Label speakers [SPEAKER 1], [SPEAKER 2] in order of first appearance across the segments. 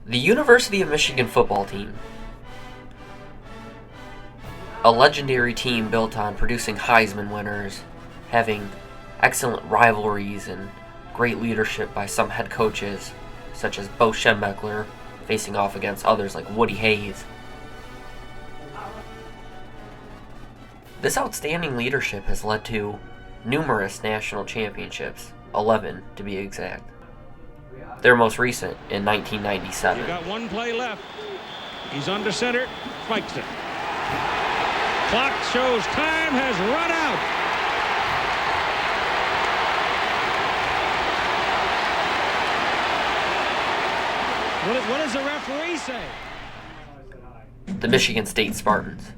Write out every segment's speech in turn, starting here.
[SPEAKER 1] The University of Michigan football team. A legendary team built on producing Heisman winners, having excellent rivalries and great leadership by some head coaches, such as Bo Schembechler, facing off against others like Woody Hayes. This outstanding leadership has led to numerous national championships, 11 to be exact. Their most recent in 1997.
[SPEAKER 2] You got one play left. He's under center, spikes it. Clock shows time has run out. What does the referee say?
[SPEAKER 1] The Michigan State Spartans.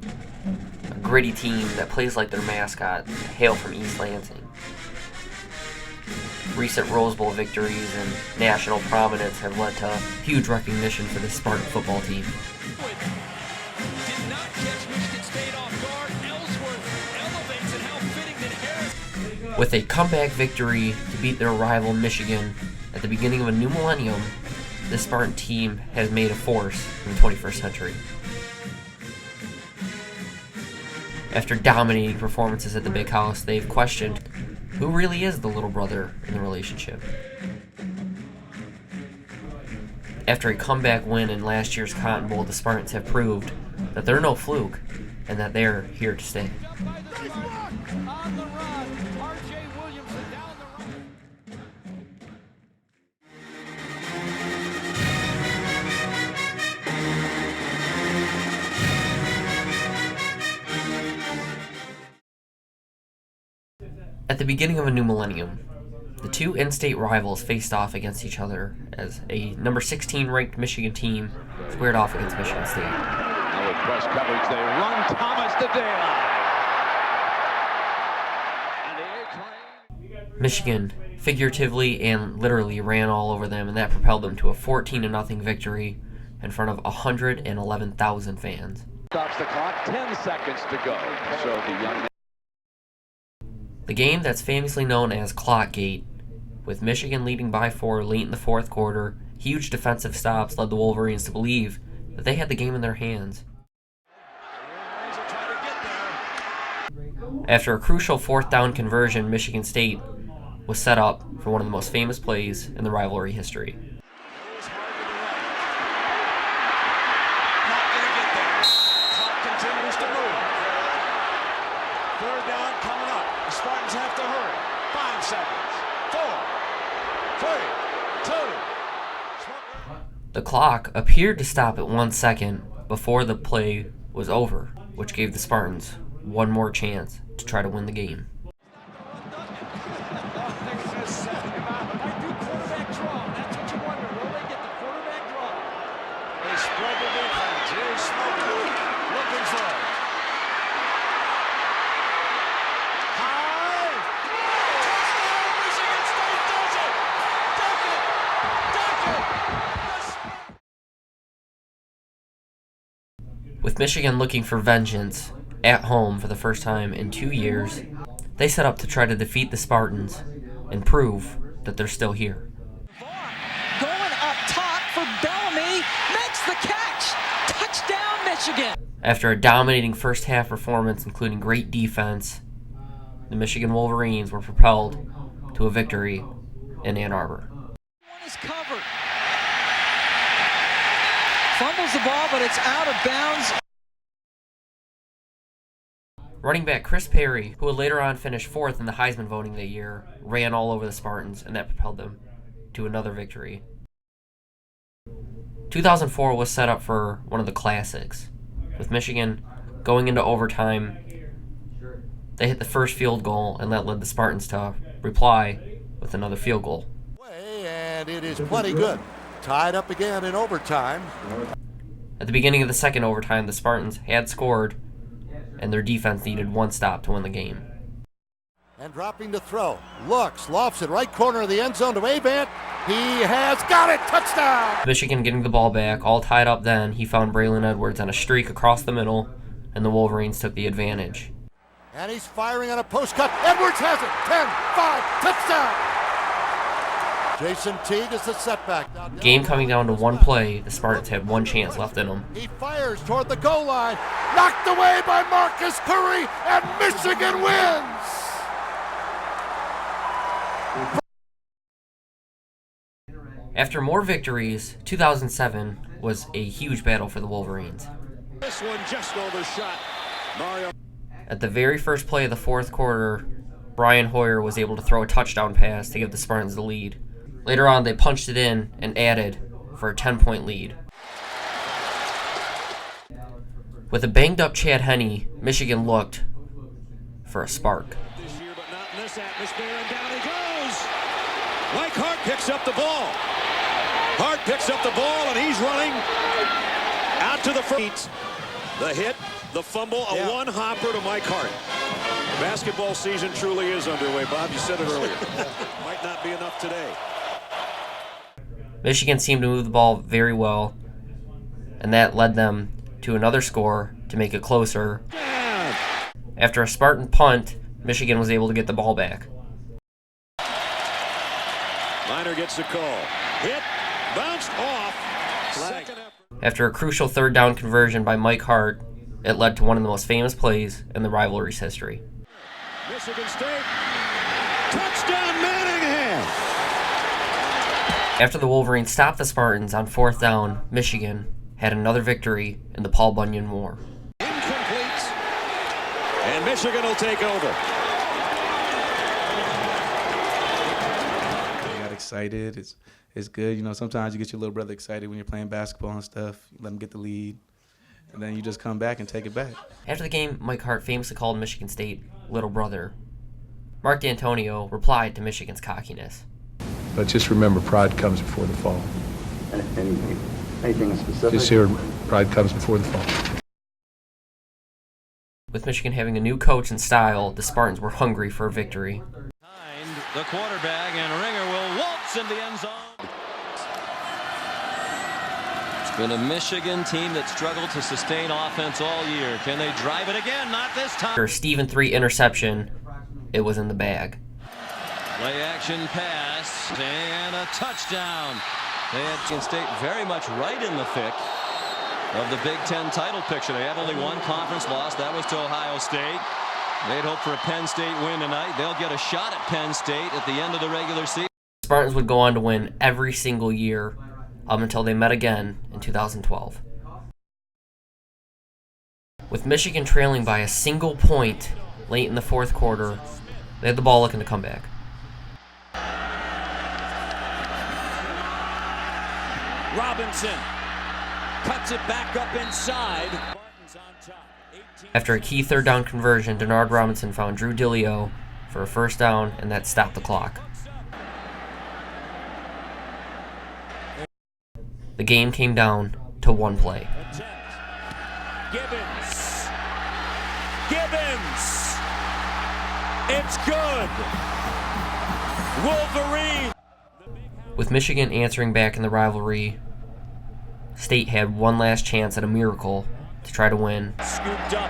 [SPEAKER 1] A gritty team that plays like their mascot, hail from East Lansing. Recent Rose Bowl victories and national prominence have led to huge recognition for this Spartan football team.
[SPEAKER 3] Did not catch Michigan State off guard. Ellsworth elevates and how fitting that Harris.
[SPEAKER 1] With a comeback victory to beat their rival Michigan at the beginning of a new millennium, this Spartan team has made a force in the 21st century. After dominating performances at the Big House, they've questioned who really is the little brother in the relationship. After a comeback win in last year's Cotton Bowl, the Spartans have proved that they're no fluke and that they're here to stay. At the beginning of a new millennium, the two in-state rivals faced off against each other as a number 16 ranked Michigan team squared off against Michigan State.
[SPEAKER 4] Now with press coverage, they run Thomas to daylight.
[SPEAKER 1] Michigan figuratively and literally ran all over them, and that propelled them to a 14-0 victory in front of 111,000 fans.
[SPEAKER 4] Stops the clock, 10 seconds to go. So the young man.
[SPEAKER 1] The game that's famously known as Clockgate, with Michigan leading by 4 late in the fourth quarter, huge defensive stops led the Wolverines to believe that they had the game in their hands. After a crucial fourth down conversion, Michigan State was set up for one of the most famous plays in the rivalry history.
[SPEAKER 3] Third down coming up. The Spartans have to hurry. 5 seconds. 4, 3, 2.
[SPEAKER 1] The clock appeared to stop at 1 second before the play was over, which gave the Spartans one more chance to try to win the game.
[SPEAKER 3] They spread the defense. Here's Smokey looking for it.
[SPEAKER 1] With Michigan looking for vengeance at home for the first time in 2 years, they set up to try to defeat the Spartans and prove that they're still here.
[SPEAKER 5] Going up top for Bellamy, makes the catch. Touchdown, Michigan.
[SPEAKER 1] After a dominating first half performance, including great defense, the Michigan Wolverines were propelled to a victory in Ann Arbor.
[SPEAKER 5] One is covered. Fumbles the ball, but it's out of bounds.
[SPEAKER 1] Running back Chris Perry, who would later on finish 4th in the Heisman voting that year, ran all over the Spartans, and that propelled them to another victory. 2004 was set up for one of the classics, with Michigan going into overtime. They hit the first field goal, and that led the Spartans to reply with another field goal.
[SPEAKER 6] And it is plenty good. Tied up again in overtime.
[SPEAKER 1] At the beginning of the second overtime, the Spartans had scored, and their defense needed one stop to win the game.
[SPEAKER 6] And dropping to throw. Looks, lofts it right corner of the end zone to Avant. He has got it. Touchdown!
[SPEAKER 1] Michigan getting the ball back, all tied up then. He found Braylon Edwards on a streak across the middle, and the Wolverines took the advantage.
[SPEAKER 6] And he's firing on a post cut. Edwards has it. 10, 5, touchdown! Jason Teague is the setback.
[SPEAKER 1] Game coming down to one play, the Spartans had one chance left in them.
[SPEAKER 6] He fires toward the goal line. Knocked away by Marcus Curry, and Michigan wins.
[SPEAKER 1] After more victories, 2007 was a huge battle for the Wolverines.
[SPEAKER 2] This one just overshot. Mario.
[SPEAKER 1] At the very first play of the fourth quarter, Brian Hoyer was able to throw a touchdown pass to give the Spartans the lead. Later on, they punched it in and added for a 10-point lead. With a banged-up Chad Henne, Michigan looked for a spark.
[SPEAKER 2] This year, but not in this atmosphere, and down he goes. Mike Hart picks up the ball. Hart picks up the ball, and he's running out to the front. The hit, the fumble, a one-hopper to Mike Hart. Basketball season truly is underway, Bob. You said it earlier. Might not be enough today.
[SPEAKER 1] Michigan seemed to move the ball very well, and that led them to another score to make it closer. After a Spartan punt, Michigan was able to get the ball back.
[SPEAKER 2] Miner gets the call. Hit, bounced off.
[SPEAKER 1] After a crucial third down conversion by Mike Hart, it led to one of the most famous plays in the rivalry's history.
[SPEAKER 2] Michigan State, touchdown Manningham.
[SPEAKER 1] After the Wolverines stopped the Spartans on fourth down, Michigan had another victory in the Paul Bunyan War.
[SPEAKER 2] Incomplete, and Michigan will take over.
[SPEAKER 7] I got excited. It's good. You know, sometimes you get your little brother excited when you're playing basketball and stuff. You let him get the lead, and then you just come back and take it back.
[SPEAKER 1] After the game, Mike Hart famously called Michigan State little brother. Mark D'Antonio replied to Michigan's cockiness.
[SPEAKER 8] But just remember, pride comes before the fall.
[SPEAKER 9] Anything specific?
[SPEAKER 8] This year, pride comes before the fall.
[SPEAKER 1] With Michigan having a new coach and style, the Spartans were hungry for a victory.
[SPEAKER 3] The quarterback, and Ringer will waltz in the end zone. It's been a Michigan team that struggled to sustain offense all year. Can they drive it again? Not this time.
[SPEAKER 1] After a Stephen 3 interception, it was in the bag.
[SPEAKER 3] Play action pass and a touchdown. They had Michigan State very much right in the thick of the Big Ten title picture. They had only one conference loss. That was to Ohio State. They'd hope for a Penn State win tonight. They'll get a shot at Penn State at the end of the regular season.
[SPEAKER 1] Spartans would go on to win every single year up until they met again in 2012. With Michigan trailing by a single point late in the fourth quarter, they had the ball looking to come back.
[SPEAKER 3] Robinson cuts it back up inside.
[SPEAKER 1] After a key third down conversion, Denard Robinson found Drew Dillio for a first down, and that stopped the clock. The game came down to one play.
[SPEAKER 2] Gibbons. It's good. Wolverine.
[SPEAKER 1] With Michigan answering back in the rivalry, State had one last chance at a miracle to try to win.
[SPEAKER 2] Scooped up.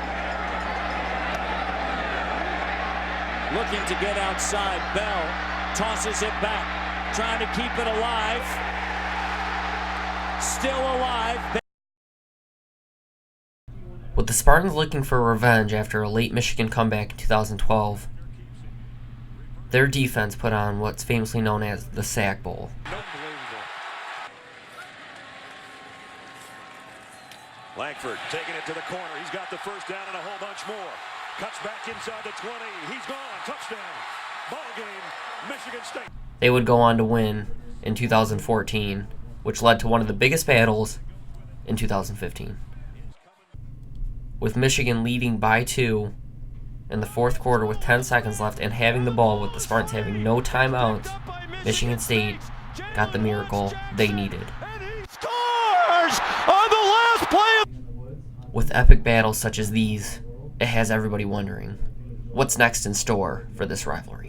[SPEAKER 2] Looking to get outside. Bell tosses it back. Trying to keep it alive. Still alive.
[SPEAKER 1] With the Spartans looking for revenge after a late Michigan comeback in 2012, their defense put on what's famously known as the Sack Bowl.
[SPEAKER 2] Langford taking it to the corner. He's got the first down and a whole bunch more. Cuts back inside the 20. He's gone. Touchdown. Ball game. Michigan State.
[SPEAKER 1] They would go on to win in 2014, which led to one of the biggest battles in 2015. With Michigan leading by 2 in the fourth quarter with 10 seconds left and having the ball with the Spartans having no timeouts, Michigan State got the miracle they needed.
[SPEAKER 2] Scores on the last play.
[SPEAKER 1] With epic battles such as these, it has everybody wondering, what's next in store for this rivalry?